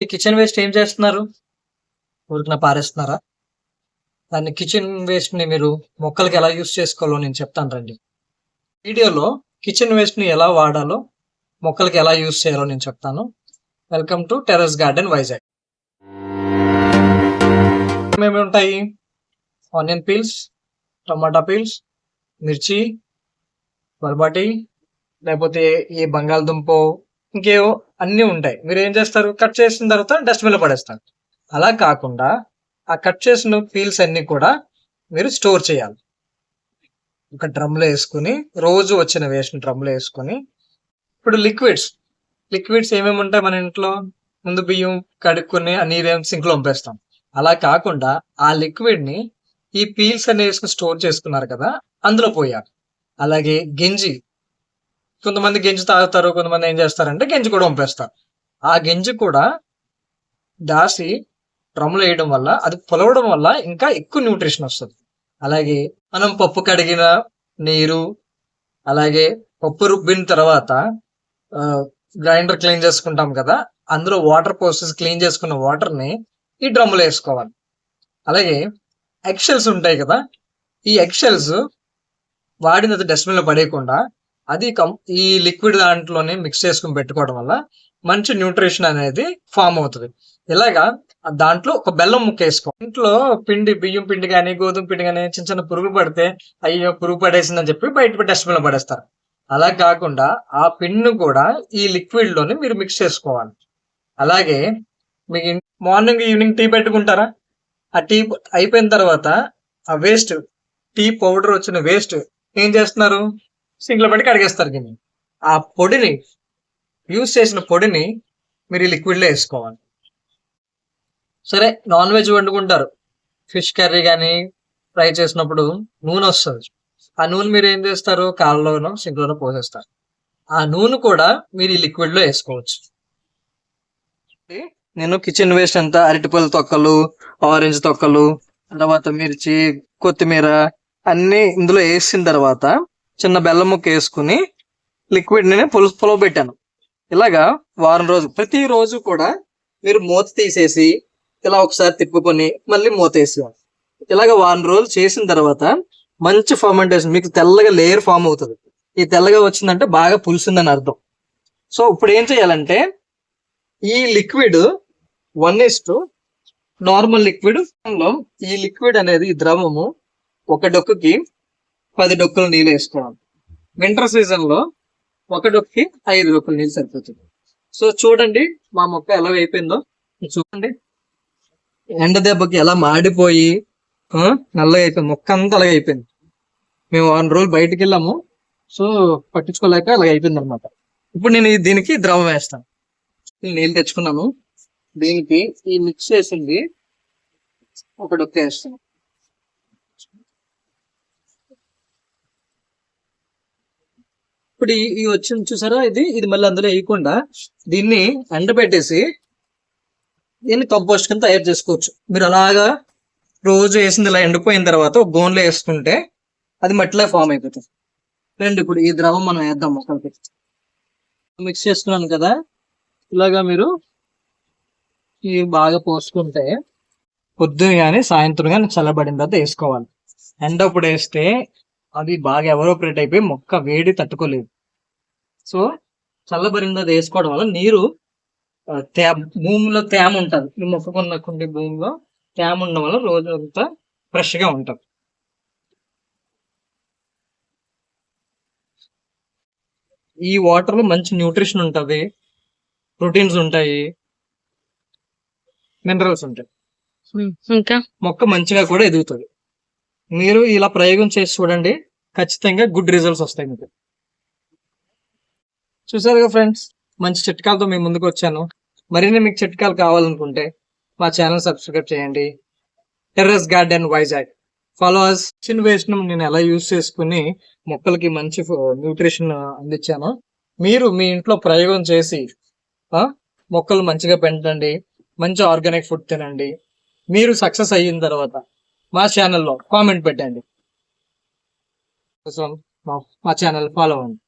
ఈ kitchen waste ఏం చేస్తున్నారు? ఊరికనే పారేస్తున్నారా? దాన్ని కిచెన్ వేస్ట్‌ని మీరు మొక్కలకి ఎలా యూజ్ చేసుకోవాలో నేను చెప్తాను రండి. వీడియోలో కిచెన్ వేస్ట్‌ని ఎలా వాడాలో, మొక్కలకి ఎలా యూజ్ చేయాలో నేను చెప్తాను. Welcome to terrace garden Vizag. ఏమేమి ఉంటాయి? ఆనియన్ పీల్స్, టమాటా పీల్స్, మిర్చి, బర్బాటి, లేకపోతే ఈ బంగాళదుంపో ఇంకేవో అన్నీ ఉంటాయి. మీరేం చేస్తారు? కట్ చేసిన తర్వాత డస్ట్‌బిన్‌లో పడేస్తారు. అలా కాకుండా ఆ కట్ చేసిన పీల్స్ అన్నీ కూడా మీరు స్టోర్ చేయాలి. ఒక డ్రమ్‌లో యేసుకొని, రోజు వచ్చిన వేస్ట్‌ని డ్రమ్‌లో యేసుకొని, ఇప్పుడు లిక్విడ్స్ ఏమేమి ఉంటాయి మన ఇంట్లో? ముందు బియ్యం కడుక్కొని ఆ నీరేమో సింక్‌లో వంపేస్తాం. అలా కాకుండా ఆ లిక్విడ్‌ని ఈ పీల్స్ అన్ని యేసుకొని స్టోర్ చేసుకున్నారు కదా! అందులో పోయాలి. అలాగే కొంతమంది గంజి తాగుతారు. కొంతమంది ఏం చేస్తారంటే గంజి కూడా వంపేస్తారు. ఆ గంజి కూడా దాసి డ్రమ్‌లో వేయడం వల్ల అది పులవడం వల్ల ఇంకా ఎక్కువ న్యూట్రిషన్ వస్తది. అలాగే మనం పప్పు కడిగిన నీరు, అలాగే పప్పు రుబ్బిన తర్వాత గ్రైండర్ క్లీన్ చేసుకుంటాం కదా! అందులో వాటర్ పోసేసి క్లీన్ చేసుకున్న వాటర్‌ని ఈ డ్రమ్‌లో ఏసుకోవాలి. అలాగే ఎగ్ షెల్స్ ఉంటాయి కదా! ఈ ఎగ్ షెల్స్ వాడినది డస్ట్‌బిన్‌లో పడేయకుండా అది ఈ లిక్విడ్ దాంట్లోనే మిక్స్ చేసుకొని పెట్టుకోవడం వల్ల మంచి న్యూట్రిషన్ అనేది ఫార్మ్ అవుతది. ఇలాగా దాంట్లో ఒక బెల్లం ముక్క ఏసుకో. ఇంట్లో బియ్యం పిండి గాని, గోధుమ పిండి గాని చిన్న చిన్న పురుగులు పడితే, అయ్యో! పురుగు పడేసిందని చెప్పి బయట డస్ట్‌బిన్‌లో పడేస్తారు. అలా కాకుండా ఆ పిండిని కూడా ఈ లిక్విడ్‌లోని మీరు మిక్స్ చేసుకోవాలి. అలాగే మీకు మార్నింగ్, ఈవినింగ్ టీ పెట్టుకుంటారా? ఆ టీ అయిపోయిన తర్వాత ఆ వేస్ట్ టీ పౌడర్ వచ్చిన వేస్ట్ ఏం చేస్తున్నారు? సింక్‌లో పెట్టి కడిగేస్తారు గిన్నె. ఆ పొడిని యూజ్ చేసిన పొడిని మీరు ఈ లిక్విడ్‌లో ఏసుకోవాలి. సరే నాన్ వెజ్ వండుకుంటారు. ఫిష్ కర్రీ గాని, ఫ్రై చేసినప్పుడు నూనొస్తది. ఆ నూనె మీరేం చేస్తారు? కాళ్ళలోనో, సింక్‌లోనో పోసేస్తారు. ఆ నూనె కూడా మీరు ఈ లిక్విడ్‌లో ఏసుకోవచ్చు. నేను కిచెన్ వేస్ట్ అంతా అరటిపళ్ళ తొక్కలు, ఆరెంజ్ తొక్కలు, తర్వాత మిర్చి, కొత్తిమీర అన్నీ ఇందులో ఏసిన తర్వాత చిన్న బెల్లం ముక్క ఏసుకొని లిక్విడ్‌ని పులవబెట్టాను. ఇలాగా వారం రోజులు ప్రతిరోజు కూడా మీరు మూత తీసేసి ఇలా ఒకసారి తిప్పుకొని మళ్ళీ మూతేసేయాలి. ఇలాగ వారం రోజులు చేసిన తర్వాత మంచి ఫర్మెంటేషన్ మీకు తెల్లగా లేయర్ ఫామ్ అవుతుంది. ఈ తెల్లగా వచ్చిందంటే బాగా పులిసిందని అర్థం. సో ఇప్పుడు ఏం చేయాలంటే ఈ లిక్విడ్ 1:, నార్మల్ లిక్విడ్ లో ఈ లిక్విడ్ అనేది ఈ ద్రవము ఒక డొక్కుకి 10 డొక్కులు నీళ్ళు వేసుకోవాలి. వింటర్ సీజన్ లో ఒక డొక్కి 5 డొక్కులు నీళ్ళు సరిపోతుంది. సో చూడండి మా మొక్క ఎలా అయిపోయిందో చూడండి. ఎండ దెబ్బకి ఎలా మాడిపోయి నల్లగా అయిపోయింది. మొక్క అంతా అలాగే అయిపోయింది. మేము 1 రోజులు బయటకు వెళ్ళాము. సో పట్టించుకోలేక అలాగ అయిపోయింది అనమాట. ఇప్పుడు నేను దీనికి ద్రవం వేస్తాను. నీళ్ళు తెచ్చుకున్నాను. దీనికి ఈ మిక్స్ చేసింది ఒక డొక్క వేస్తాను. ఇప్పుడు ఈ వచ్చింది చూసారా, ఇది మళ్ళీ అందులో వేయకుండా దీన్ని ఎండబెట్టేసి దీన్ని కంపోస్ట్ కింద తయారు చేసుకోవచ్చు. మీరు అలాగా రోజు వేసింది ఇలా ఎండిపోయిన తర్వాత ఒక గోన్లో వేసుకుంటే అది మట్టిలా ఫామ్ అయిపోతుంది. రండి ఇప్పుడు ఈ ద్రవం మనం వేద్దాం మొక్కలకి. మిక్స్ చేసుకున్నాను కదా, ఇలాగా మీరు బాగా పోసుకుంటే పొద్దున కానీ సాయంత్రం కానీ చల్లబడిన తర్వాత వేసుకోవాలి. ఎండప్పుడు వేస్తే అది బాగా ఎవరోపరేట్ అయిపోయి మొక్క వేడి తట్టుకోలేదు. సో చల్లబడిన తర్వాత వేసుకోవడం వల్ల నీరు భూమిలో తేమ ఉంటుంది. ఈ మొక్కకున్నటువంటి భూమిలో తేమ ఉండడం వల్ల రోజు అంతా ఫ్రెష్ గా ఉంటుంది. ఈ వాటర్ లో మంచి న్యూట్రిషన్ ఉంటుంది, ప్రోటీన్స్ ఉంటాయి, మినరల్స్ ఉంటాయి. ఇంకా మొక్క మంచిగా కూడా ఎదుగుతుంది. మీరు ఇలా ప్రయోగం చేసి చూడండి, ఖచ్చితంగా గుడ్ రిజల్ట్స్ వస్తాయి మీకు. చూసారుగా ఫ్రెండ్స్, మంచి చిట్కాలతో మేము ముందుకు వచ్చాను. మరిన్ని మీకు చిట్కాలు కావాలనుకుంటే మా ఛానల్ సబ్స్క్రైబ్ చేయండి. Terrace garden Vizag follow us. Kitchen waste నేను ఎలా యూజ్ చేసుకుని మొక్కలకి మంచి న్యూట్రిషన్ అందించాను. మీరు మీ ఇంట్లో ప్రయోగం చేసి మొక్కలు మంచిగా పెంచండి, మంచి ఆర్గానిక్ ఫుడ్ తినండి. మీరు సక్సెస్ అయిన తర్వాత మా ఛానల్లో కామెంట్ పెట్టండి. మా ఛానల్ ఫాలో అవ్వండి.